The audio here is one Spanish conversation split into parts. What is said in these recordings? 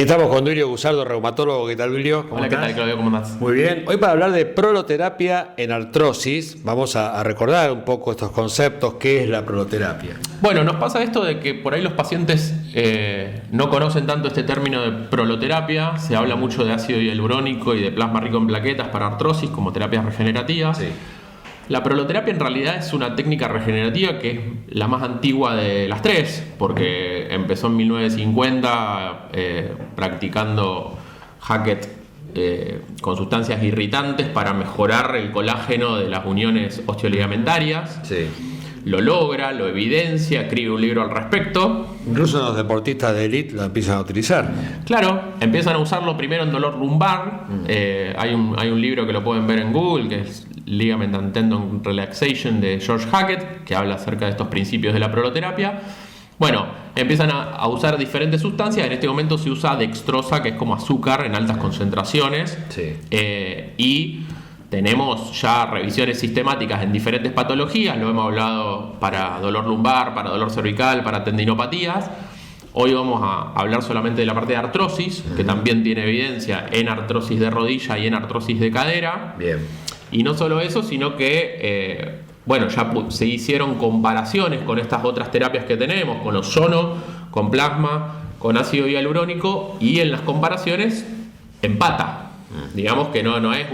Y estamos con Duilio Gusardo, reumatólogo. ¿Qué tal, Duilio? Hola, ¿qué tal, Claudio? ¿Cómo estás? Muy bien. Hoy para hablar de proloterapia en artrosis, vamos a recordar un poco estos conceptos. ¿Qué es la proloterapia? Bueno, nos pasa esto de que por ahí los pacientes no conocen tanto este término de proloterapia. Se habla mucho de ácido hialurónico y de plasma rico en plaquetas para artrosis como terapias regenerativas. Sí. La proloterapia en realidad es una técnica regenerativa que es la más antigua de las tres, porque empezó en 1950 practicando Hackett con sustancias irritantes para mejorar el colágeno de las uniones osteoligamentarias. Sí. Lo logra, lo evidencia, escribe un libro al respecto. Incluso los deportistas de élite lo empiezan a utilizar. Claro, empiezan a usarlo primero en dolor lumbar. Hay un libro que lo pueden ver en Google, que es Ligament and Tendon Relaxation de George Hackett, que habla acerca de estos principios de la proloterapia. Bueno, empiezan a usar diferentes sustancias. En este momento se usa dextrosa, que es como azúcar en altas concentraciones. Sí. Y tenemos ya revisiones sistemáticas en diferentes patologías. Lo hemos hablado para dolor lumbar, para dolor cervical, para tendinopatías. Hoy vamos a hablar solamente de la parte de artrosis, que también tiene evidencia en artrosis de rodilla y en artrosis de cadera. Bien. Y no solo eso, sino que ya se hicieron comparaciones con estas otras terapias que tenemos, con ozono, con plasma, con ácido hialurónico, y en las comparaciones empata. Digamos que no es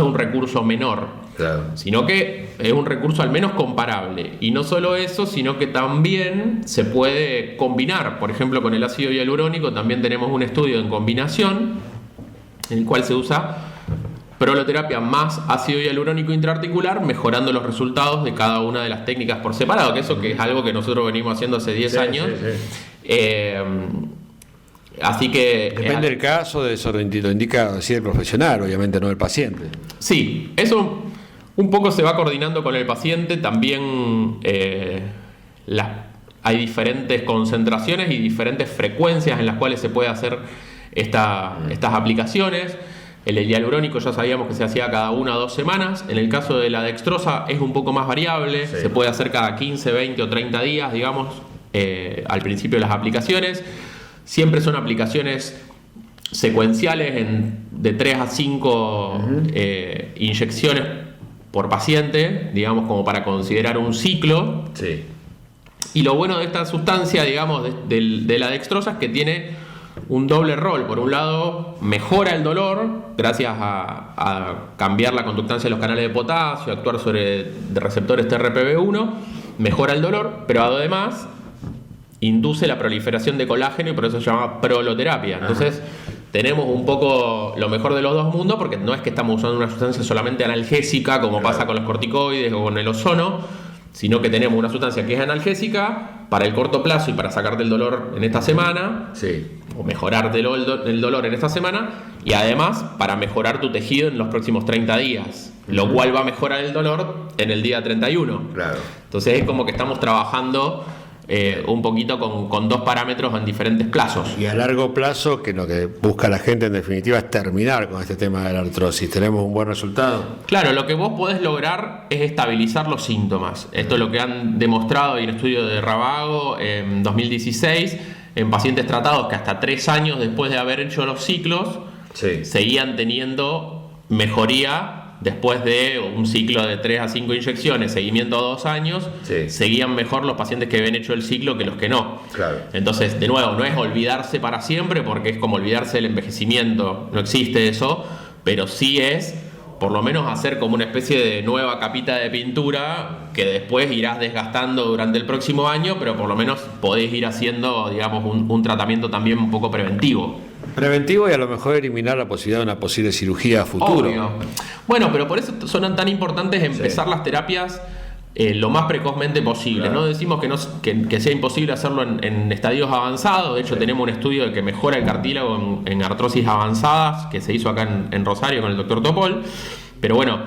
un recurso menor, Claro. sino que es un recurso al menos comparable. Y no solo eso, sino que también se puede combinar. Por ejemplo, con el ácido hialurónico también tenemos un estudio en combinación en el cual se usa proloterapia más ácido hialurónico intraarticular, mejorando los resultados de cada una de las técnicas por separado, que eso que es algo que nosotros venimos haciendo hace 10 años. Sí. Así que Depende del caso, eso lo indica así el profesional, obviamente, no el paciente. sí, eso un poco se va coordinando con el paciente. También hay diferentes concentraciones y diferentes frecuencias en las cuales se puede hacer estas aplicaciones. El hialurónico ya sabíamos que se hacía cada 1 o 2 semanas. En el caso de la dextrosa es un poco más variable. Sí. Se puede hacer cada 15, 20 o 30 días, digamos, al principio de las aplicaciones. Siempre son aplicaciones secuenciales de 3 a 5 inyecciones por paciente, digamos, como para considerar un ciclo. Sí. Y lo bueno de esta sustancia, digamos, de la dextrosa, es que tiene un doble rol. Por un lado, mejora el dolor gracias a cambiar la conductancia de los canales de potasio, actuar sobre receptores TRPV1, mejora el dolor, pero además induce la proliferación de colágeno y por eso se llama proloterapia. Entonces, tenemos un poco lo mejor de los dos mundos, porque no es que estamos usando una sustancia solamente analgésica, como pasa con los corticoides o con el ozono, sino que tenemos una sustancia que es analgésica para el corto plazo y para sacarte el dolor en esta semana, Sí. o mejorarte el dolor en esta semana, y además para mejorar tu tejido en los próximos 30 días, lo cual va a mejorar el dolor en el día 31. Claro. Entonces es como que estamos trabajando un poquito con dos parámetros en diferentes plazos. Y a largo plazo, que lo que busca la gente en definitiva es terminar con este tema de la artrosis. ¿Tenemos un buen resultado? Claro, lo que vos podés lograr es estabilizar los síntomas. Esto es lo que han demostrado en un estudio de Ravago en 2016 en pacientes tratados que hasta 3 años después de haber hecho los ciclos Sí. seguían teniendo mejoría. Después de un ciclo de 3 a 5 inyecciones, seguimiento a 2 años, Sí. seguían mejor los pacientes que habían hecho el ciclo que los que no. Claro. Entonces, de nuevo, no es olvidarse para siempre, porque es como olvidarse del envejecimiento, no existe eso, pero sí es por lo menos hacer como una especie de nueva capita de pintura que después irás desgastando durante el próximo año, pero por lo menos podés ir haciendo, digamos, un tratamiento también un poco preventivo. Preventivo y a lo mejor eliminar la posibilidad de una posible cirugía a futuro. Obvio. Bueno, pero por eso son tan importantes empezar las terapias lo más precozmente posible. Claro. No decimos que sea imposible hacerlo en estadios avanzados. De hecho, tenemos un estudio de que mejora el cartílago en artrosis avanzadas que se hizo acá en Rosario con el doctor Topol. Pero bueno,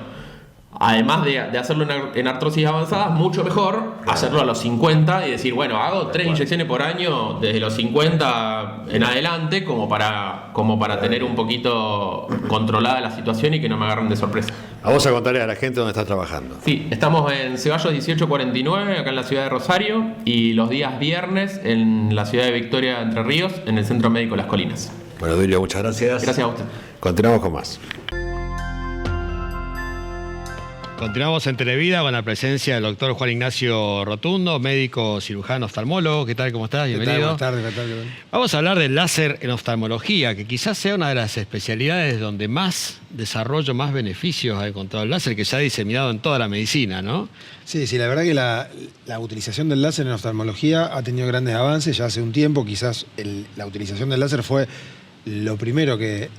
además de hacerlo en artrosis avanzadas, mucho mejor hacerlo a los 50 y decir, bueno, hago 3 inyecciones por año desde los 50 en adelante como para tener un poquito controlada la situación y que no me agarren de sorpresa. Vamos a contarle a la gente dónde estás trabajando. Sí, estamos en Ceballos 1849, acá en la ciudad de Rosario, y los días viernes en la ciudad de Victoria, Entre Ríos, en el Centro Médico Las Colinas. Bueno, Duilio, muchas gracias. Gracias a usted. Continuamos con más. Continuamos en Televida con la presencia del doctor Juan Ignacio Rotundo, médico cirujano oftalmólogo. ¿Qué tal? ¿Cómo estás? Bienvenido. Buenas tardes. Vamos a hablar del láser en oftalmología, que quizás sea una de las especialidades donde más desarrollo, más beneficios ha encontrado el láser, que se ha diseminado en toda la medicina, ¿no? Sí, la verdad que la utilización del láser en oftalmología ha tenido grandes avances ya hace un tiempo. Quizás la utilización del láser fue lo primero que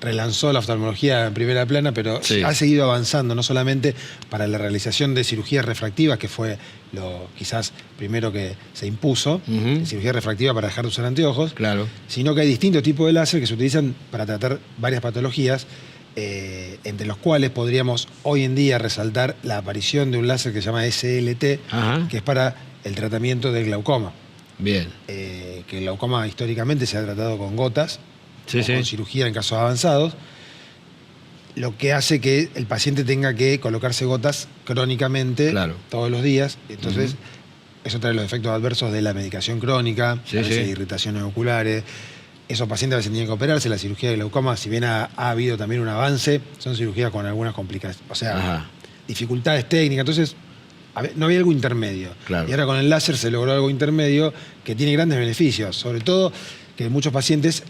relanzó la oftalmología en primera plana, pero sí, ha seguido avanzando, no solamente para la realización de cirugías refractivas, que fue lo quizás primero que se impuso, cirugía refractiva para dejar de usar anteojos, claro, sino que hay distintos tipos de láser que se utilizan para tratar varias patologías, entre los cuales podríamos hoy en día resaltar la aparición de un láser que se llama SLT, ajá, que es para el tratamiento del glaucoma. bien, Que el glaucoma históricamente se ha tratado con gotas, sí, con cirugía en casos avanzados, lo que hace que el paciente tenga que colocarse gotas crónicamente, claro, todos los días. Entonces, eso trae los efectos adversos de la medicación crónica, sí, a veces sí, irritaciones oculares. Esos pacientes a veces tienen que operarse. La cirugía de glaucoma, si bien ha habido también un avance, son cirugías con algunas complicaciones, o sea, ajá, dificultades técnicas. Entonces, no había algo intermedio. claro, Y ahora con el láser se logró algo intermedio que tiene grandes beneficios, sobre todo que muchos pacientes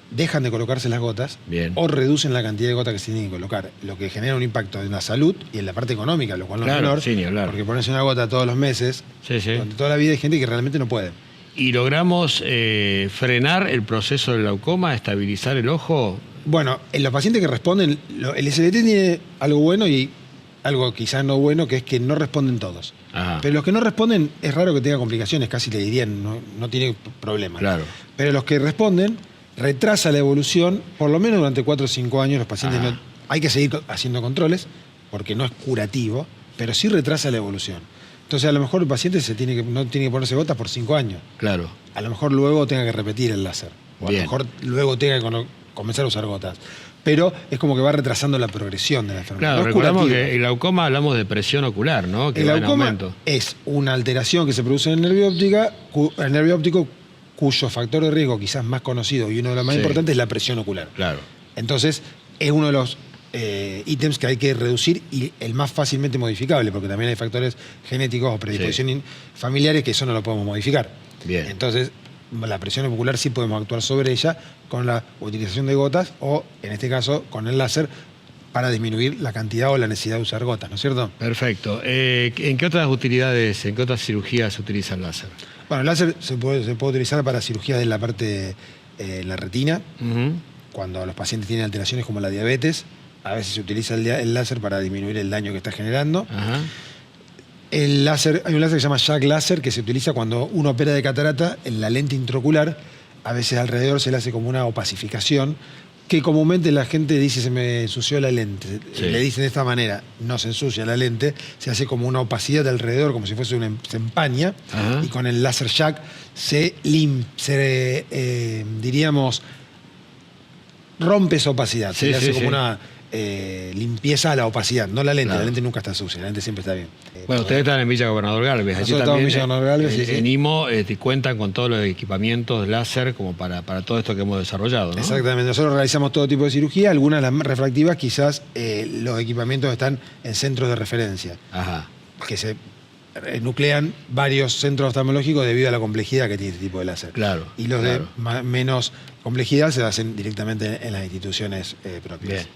dejan de colocarse las gotas, bien, o reducen la cantidad de gotas que se tienen que colocar, lo que genera un impacto en la salud y en la parte económica, lo cual no claro, es menor, sí, ni hablar, porque ponerse una gota todos los meses, sí, sí. durante toda la vida, hay gente que realmente no puede. ¿Y logramos frenar el proceso del glaucoma, estabilizar el ojo? Bueno, en los pacientes que responden, el SLT tiene algo bueno y algo quizás no bueno, que es que no responden todos. Ajá, Pero los que no responden, es raro que tenga complicaciones, casi te dirían, no tiene problema. claro, Pero los que responden, retrasa la evolución, por lo menos durante 4 o 5 años los pacientes ajá, no... Hay que seguir haciendo controles, porque no es curativo, pero sí retrasa la evolución. Entonces a lo mejor el paciente no tiene que ponerse gotas por 5 años. claro, A lo mejor luego tenga que repetir el láser. O a bien, lo mejor luego tenga que comenzar a usar gotas. Pero es como que va retrasando la progresión de la enfermedad. claro, No es recordamos curativo. que el glaucoma hablamos de presión ocular, ¿no? Que El va en glaucoma aumento. es una alteración que se produce en el nervio óptico, cuyo factor de riesgo quizás más conocido y uno de los más sí, importantes es la presión ocular. claro, Entonces, es uno de los ítems que hay que reducir y el más fácilmente modificable, porque también hay factores genéticos o predisposiciones familiares que eso no lo podemos modificar. bien, Entonces, la presión ocular sí podemos actuar sobre ella con la utilización de gotas o, en este caso, con el láser para disminuir la cantidad o la necesidad de usar gotas, ¿no es cierto? perfecto. ¿En qué otras utilidades, en qué otras cirugías se utiliza el láser? Bueno, el láser se puede utilizar para cirugías de la parte de la retina, cuando los pacientes tienen alteraciones como la diabetes. A veces se utiliza el láser para disminuir el daño que está generando. Ajá, Hay un láser que se llama Jack Láser, que se utiliza cuando uno opera de catarata en la lente intraocular. A veces alrededor se le hace como una opacificación, que comúnmente la gente dice se me ensució la lente. sí, Le dicen de esta manera, no se ensucia la lente, se hace como una opacidad de alrededor, como si fuese se empaña, ajá, y con el láser Jack diríamos, rompe esa opacidad, sí, se le hace sí, como sí, una limpieza a la opacidad, no la lente, claro. la lente nunca está sucia, la lente siempre está bien. Bueno, ustedes están en Villa Gobernador Galvez. Allí Nosotros estamos en Villa Gobernador Galvez, sí, sí. En IMO cuentan con todos los equipamientos láser como para todo esto que hemos desarrollado, ¿no? Exactamente, nosotros realizamos todo tipo de cirugía, algunas de las más refractivas quizás los equipamientos están en centros de referencia, Ajá, que se nuclean varios centros oftalmológicos debido a la complejidad que tiene este tipo de láser. claro. Y los claro. de menos complejidad se hacen directamente en las instituciones propias. Bien.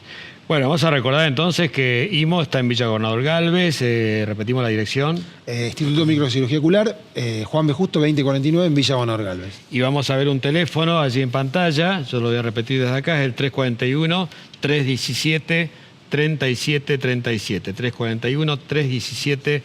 Bueno, vamos a recordar entonces que IMO está en Villa Gobernador Galvez, repetimos la dirección. Instituto de Microcirugía Ocular, Juan B. Justo 2049 en Villa Gobernador Galvez. Y vamos a ver un teléfono allí en pantalla, yo lo voy a repetir desde acá, es el 341-317-3737.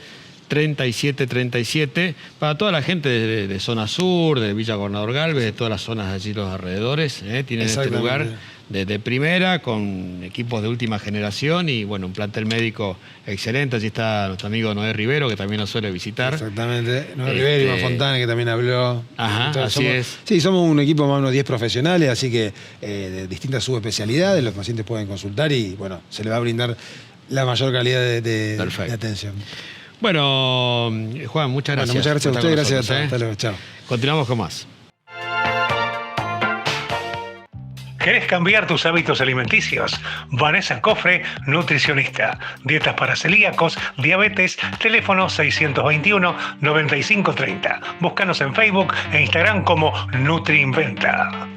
341-317-3737, para toda la gente de zona sur, de Villa Gobernador Galvez, de todas las zonas allí los alrededores, tienen este lugar de primera, con equipos de última generación y bueno, un plantel médico excelente. Allí está nuestro amigo Noé Rivero, que también nos suele visitar. Exactamente. Noé Rivero, Iván Fontana, que también habló. Ajá, así es. Sí, somos un equipo más o menos 10 profesionales, así que de distintas subespecialidades, los pacientes pueden consultar y bueno, se les va a brindar la mayor calidad de atención. Bueno, Juan, muchas gracias. Bueno, muchas gracias a usted, gracias a todos. Hasta luego, chao. Continuamos con más. ¿Querés cambiar tus hábitos alimenticios? Vanessa Cofre, nutricionista. Dietas para celíacos, diabetes, teléfono 621-9530. Búscanos en Facebook e Instagram como NutriInventa.